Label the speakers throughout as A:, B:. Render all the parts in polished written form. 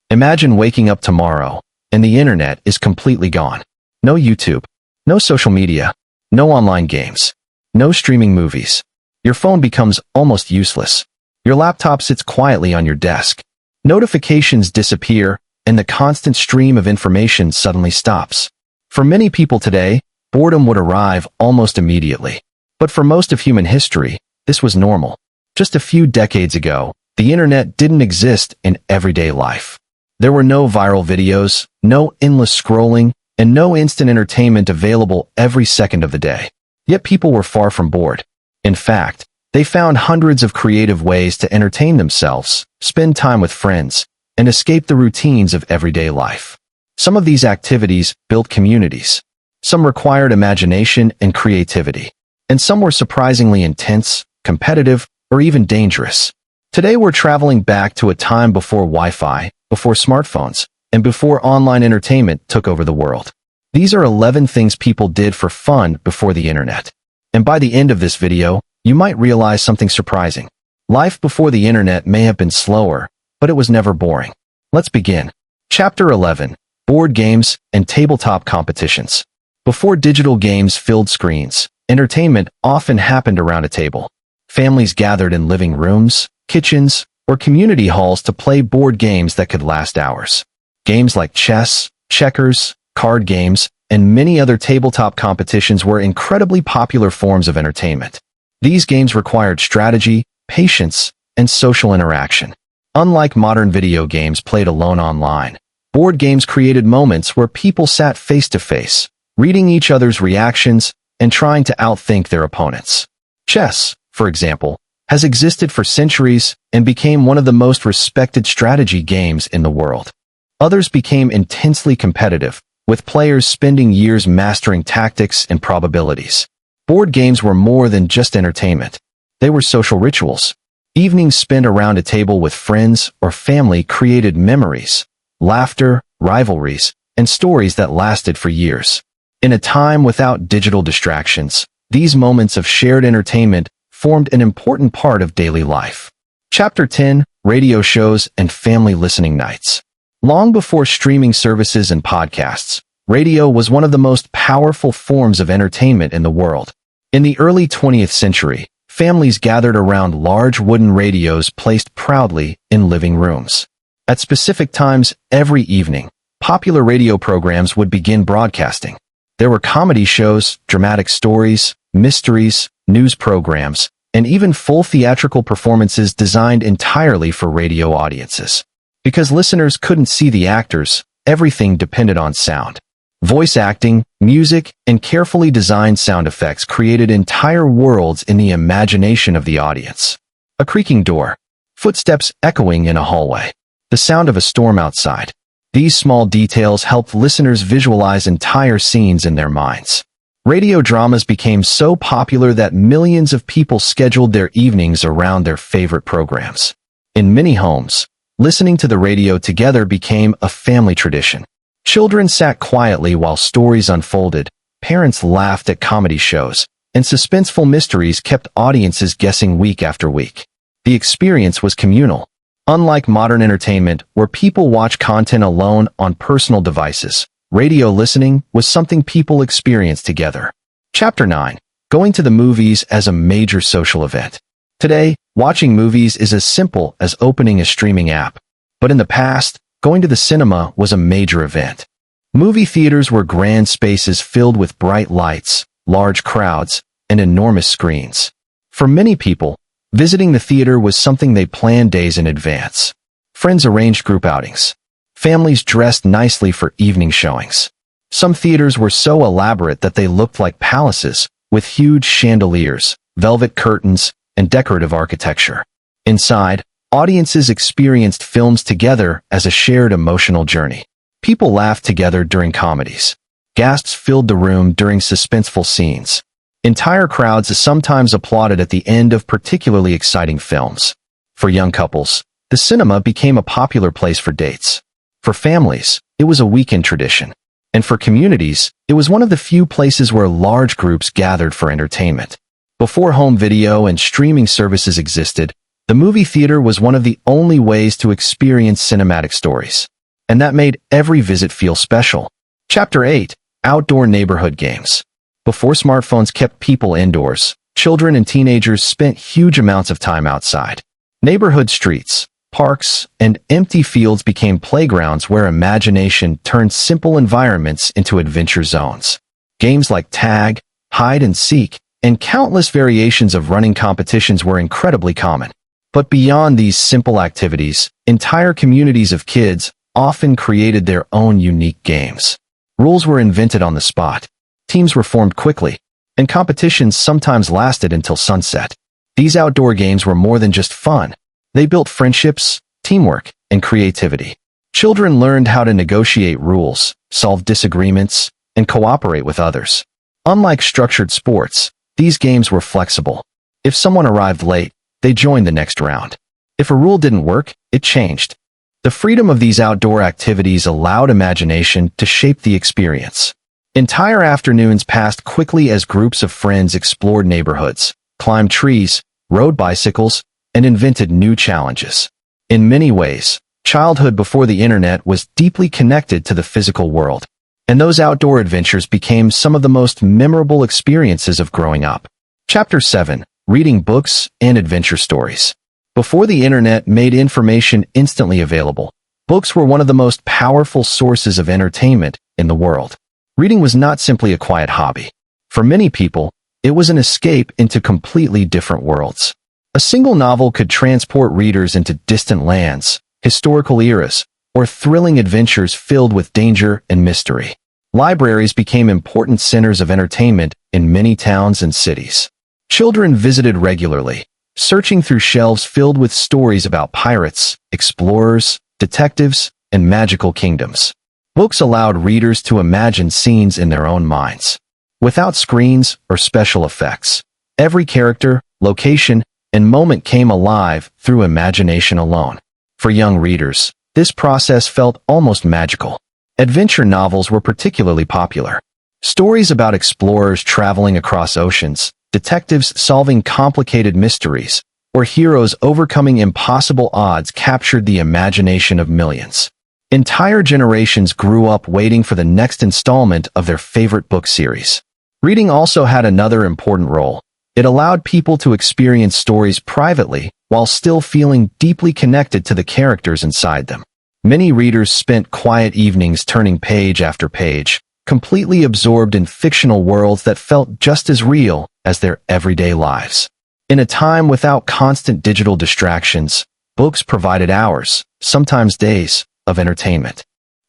A: Imagine waking up tomorrow, and the internet is completely gone. No YouTube, no social media, no online games, no streaming movies. Your phone becomes almost useless. Your laptop sits quietly on your desk. Notifications disappear, and the constant stream of information suddenly stops. For many people today, boredom would arrive almost immediately. But for most of human history, this was normal. Just a few decades ago, the internet didn't exist in everyday life. There were no viral videos, no endless scrolling, and no instant entertainment available every second of the day. Yet people were far from bored. In fact, they found hundreds of creative ways to entertain themselves, spend time with friends, and escape the routines of everyday life. Some of these activities built communities. Some required imagination and creativity. And some were surprisingly intense, competitive, or even dangerous. Today we're traveling back to a time before Wi-Fi, before smartphones, and before online entertainment took over the world. These are 11 things people did for fun before the internet. And by the end of this video, you might realize something surprising. Life before the internet may have been slower, but it was never boring. Let's begin. Chapter 11. Board games and tabletop competitions. Before digital games filled screens, entertainment often happened around a table. Families gathered in living rooms, kitchens, or community halls to play board games that could last hours. Games like chess, checkers, card games, and many other tabletop competitions were incredibly popular forms of entertainment. These games required strategy, patience, and social interaction. Unlike modern video games played alone online, board games created moments where people sat face-to-face, reading each other's reactions and trying to outthink their opponents. Chess, for example, has existed for centuries and became one of the most respected strategy games in the world. Others became intensely competitive, with players spending years mastering tactics and probabilities. Board games were more than just entertainment. They were social rituals. Evenings spent around a table with friends or family created memories, laughter, rivalries, and stories that lasted for years. In a time without digital distractions, these moments of shared entertainment formed an important part of daily life. Chapter 10. Radio shows and family listening nights. Long before streaming services and podcasts, radio was one of the most powerful forms of entertainment in the world. In the early 20th century, families gathered around large wooden radios placed proudly in living rooms. At specific times every evening, popular radio programs would begin broadcasting. There were comedy shows, dramatic stories, mysteries, news programs, and even full theatrical performances designed entirely for radio audiences. Because listeners couldn't see the actors, everything depended on sound. Voice acting, music, and carefully designed sound effects created entire worlds in the imagination of the audience. A creaking door, footsteps echoing in a hallway, the sound of a storm outside. These small details helped listeners visualize entire scenes in their minds. Radio dramas became so popular that millions of people scheduled their evenings around their favorite programs. In many homes, listening to the radio together became a family tradition. Children sat quietly while stories unfolded, parents laughed at comedy shows, and suspenseful mysteries kept audiences guessing week after week. The experience was communal. Unlike modern entertainment, where people watch content alone on personal devices, radio listening was something people experienced together. Chapter 9. Going to the movies as a major social event. Today, watching movies is as simple as opening a streaming app. But in the past, going to the cinema was a major event. Movie theaters were grand spaces filled with bright lights, large crowds, and enormous screens. For many people, visiting the theater was something they planned days in advance. Friends arranged group outings. Families dressed nicely for evening showings. Some theaters were so elaborate that they looked like palaces, with huge chandeliers, velvet curtains, and decorative architecture. Inside, audiences experienced films together as a shared emotional journey. People laughed together during comedies. Gasps filled the room during suspenseful scenes. Entire crowds sometimes applauded at the end of particularly exciting films. For young couples, the cinema became a popular place for dates. For families, it was a weekend tradition. And for communities, it was one of the few places where large groups gathered for entertainment. Before home video and streaming services existed, the movie theater was one of the only ways to experience cinematic stories. and that made every visit feel special. Chapter 8. Outdoor Neighborhood Games. Before smartphones kept people indoors, children and teenagers spent huge amounts of time outside. Neighborhood streets, parks, and empty fields became playgrounds where imagination turned simple environments into adventure zones. Games like tag, hide and seek, and countless variations of running competitions were incredibly common. But beyond these simple activities, entire communities of kids often created their own unique games. Rules were invented on the spot. Teams were formed quickly, and competitions sometimes lasted until sunset. These outdoor games were more than just fun. They built friendships, teamwork, and creativity. Children learned how to negotiate rules, solve disagreements, and cooperate with others. Unlike structured sports, these games were flexible. If someone arrived late, they joined the next round. If a rule didn't work, it changed. The freedom of these outdoor activities allowed imagination to shape the experience. Entire afternoons passed quickly as groups of friends explored neighborhoods, climbed trees, rode bicycles, and invented new challenges. In many ways, childhood before the internet was deeply connected to the physical world, and those outdoor adventures became some of the most memorable experiences of growing up. Chapter 7. Reading Books and Adventure Stories. Before the internet made information instantly available, books were one of the most powerful sources of entertainment in the world. Reading was not simply a quiet hobby. For many people, it was an escape into completely different worlds. A single novel could transport readers into distant lands, historical eras, or thrilling adventures filled with danger and mystery. Libraries became important centers of entertainment in many towns and cities. Children visited regularly, searching through shelves filled with stories about pirates, explorers, detectives, and magical kingdoms. Books allowed readers to imagine scenes in their own minds. Without screens or special effects, every character, location, and moment came alive through imagination alone. For young readers, this process felt almost magical. Adventure novels were particularly popular. Stories about explorers traveling across oceans, detectives solving complicated mysteries, or heroes overcoming impossible odds captured the imagination of millions. Entire generations grew up waiting for the next installment of their favorite book series. Reading also had another important role. It allowed people to experience stories privately while still feeling deeply connected to the characters inside them. Many readers spent quiet evenings turning page after page, completely absorbed in fictional worlds that felt just as real as their everyday lives. In a time without constant digital distractions, books provided hours, sometimes days, of entertainment.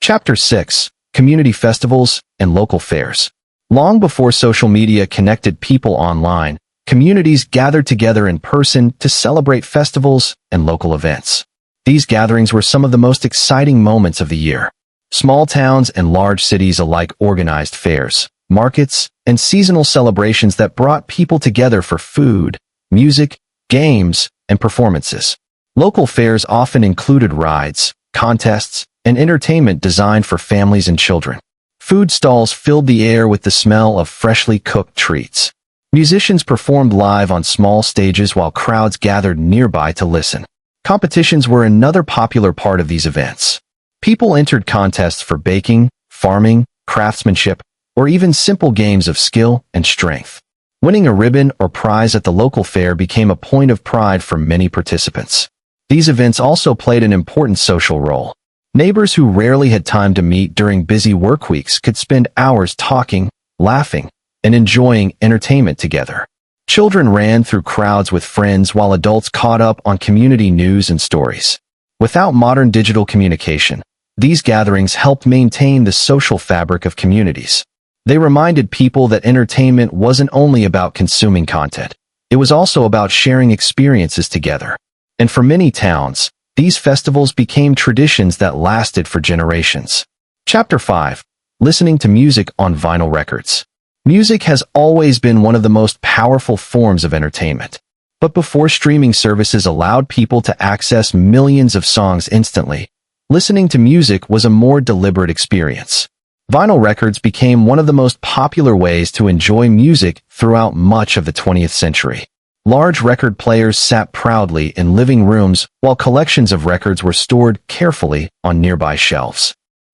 A: Chapter 6. Community Festivals and Local Fairs. Long before social media connected people online, communities gathered together in person to celebrate festivals and local events. These gatherings were some of the most exciting moments of the year. Small towns and large cities alike organized fairs, markets, and seasonal celebrations that brought people together for food, music, games, and performances. Local fairs often included rides, contests, and entertainment designed for families and children. Food stalls filled the air with the smell of freshly cooked treats. Musicians performed live on small stages while crowds gathered nearby to listen. Competitions were another popular part of these events. People entered contests for baking, farming, craftsmanship, or even simple games of skill and strength. Winning a ribbon or prize at the local fair became a point of pride for many participants. These events also played an important social role. Neighbors who rarely had time to meet during busy work weeks could spend hours talking, laughing, and enjoying entertainment together. Children ran through crowds with friends while adults caught up on community news and stories. Without modern digital communication, these gatherings helped maintain the social fabric of communities. They reminded people that entertainment wasn't only about consuming content. It was also about sharing experiences together. And for many towns, these festivals became traditions that lasted for generations. Chapter 5. Listening to music on vinyl records. Music has always been one of the most powerful forms of entertainment. But before streaming services allowed people to access millions of songs instantly, listening to music was a more deliberate experience. Vinyl records became one of the most popular ways to enjoy music throughout much of the 20th century. Large record players sat proudly in living rooms while collections of records were stored carefully on nearby shelves.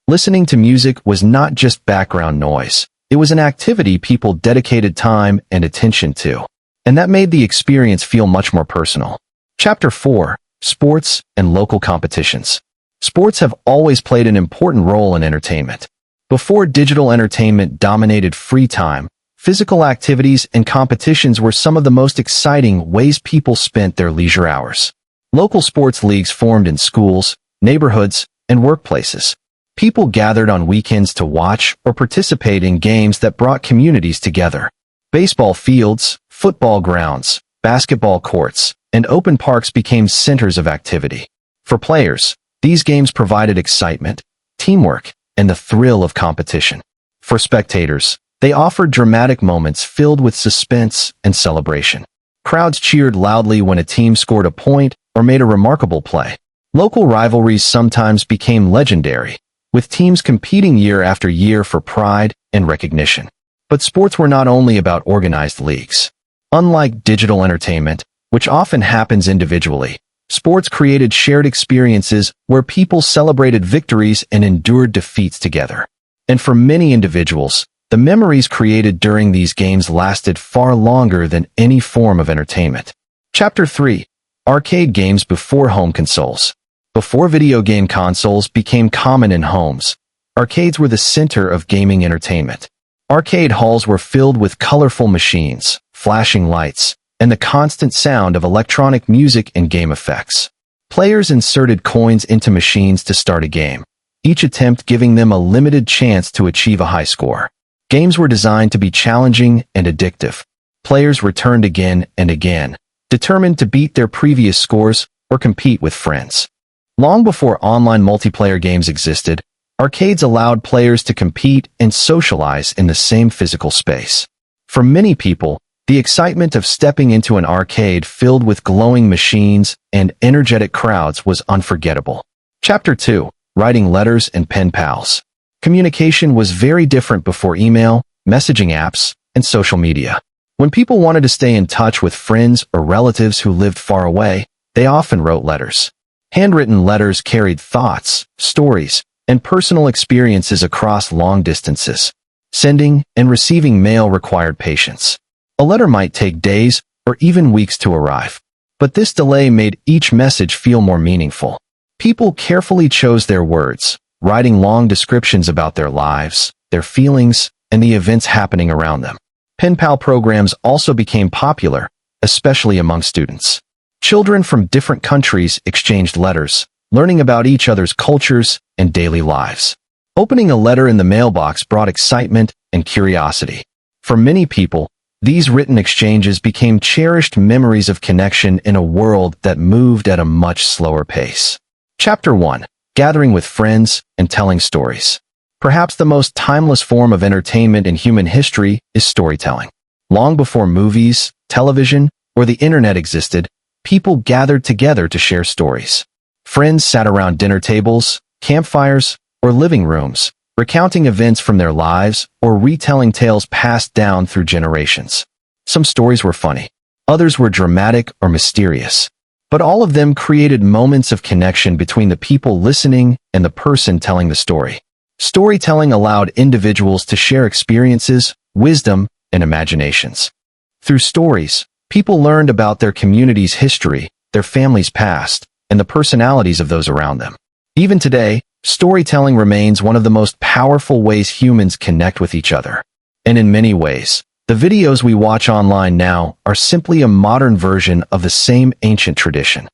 A: Listening to music was not just background noise. It was an activity people dedicated time and attention to, and that made the experience feel much more personal. Chapter 4. Sports and Local Competitions. Sports have always played an important role in entertainment. Before digital entertainment dominated free time, physical activities and competitions were some of the most exciting ways people spent their leisure hours. Local sports leagues formed in schools, neighborhoods, and workplaces. People gathered on weekends to watch or participate in games that brought communities together. Baseball fields, football grounds, basketball courts, and open parks became centers of activity. For players, these games provided excitement, teamwork, and the thrill of competition. For spectators, they offered dramatic moments filled with suspense and celebration. Crowds cheered loudly when a team scored a point or made a remarkable play. Local rivalries sometimes became legendary, with teams competing year after year for pride and recognition. But sports were not only about organized leagues. Unlike digital entertainment, which often happens individually, sports created shared experiences where people celebrated victories and endured defeats together. And for many individuals, the memories created during these games lasted far longer than any form of entertainment. Chapter 3. Arcade games before home consoles. Before video game consoles became common in homes, arcades were the center of gaming entertainment. Arcade halls were filled with colorful machines, flashing lights, and the constant sound of electronic music and game effects. Players inserted coins into machines to start a game, each attempt giving them a limited chance to achieve a high score. Games were designed to be challenging and addictive. Players returned again and again, determined to beat their previous scores or compete with friends. Long before online multiplayer games existed, arcades allowed players to compete and socialize in the same physical space. For many people, the excitement of stepping into an arcade filled with glowing machines and energetic crowds was unforgettable. Chapter 2. Writing letters and pen pals. Communication was very different before email, messaging apps, and social media. When people wanted to stay in touch with friends or relatives who lived far away, they often wrote letters. Handwritten letters carried thoughts, stories, and personal experiences across long distances. Sending and receiving mail required patience. A letter might take days or even weeks to arrive, but this delay made each message feel more meaningful. People carefully chose their words, writing long descriptions about their lives, their feelings, and the events happening around them. Pen pal programs also became popular, especially among students. Children from different countries exchanged letters, learning about each other's cultures and daily lives. Opening a letter in the mailbox brought excitement and curiosity. For many people, these written exchanges became cherished memories of connection in a world that moved at a much slower pace. Chapter 1. Gathering with friends and telling stories. Perhaps the most timeless form of entertainment in human history is storytelling. Long before movies, television, or the internet existed, people gathered together to share stories. Friends sat around dinner tables, campfires, or living rooms, recounting events from their lives or retelling tales passed down through generations. Some stories were funny, others were dramatic or mysterious, but all of them created moments of connection between the people listening and the person telling the story. Storytelling allowed individuals to share experiences, wisdom, and imaginations. Through stories, people learned about their community's history, their family's past, and the personalities of those around them. Even today, storytelling remains one of the most powerful ways humans connect with each other. And in many ways, the videos we watch online now are simply a modern version of the same ancient tradition.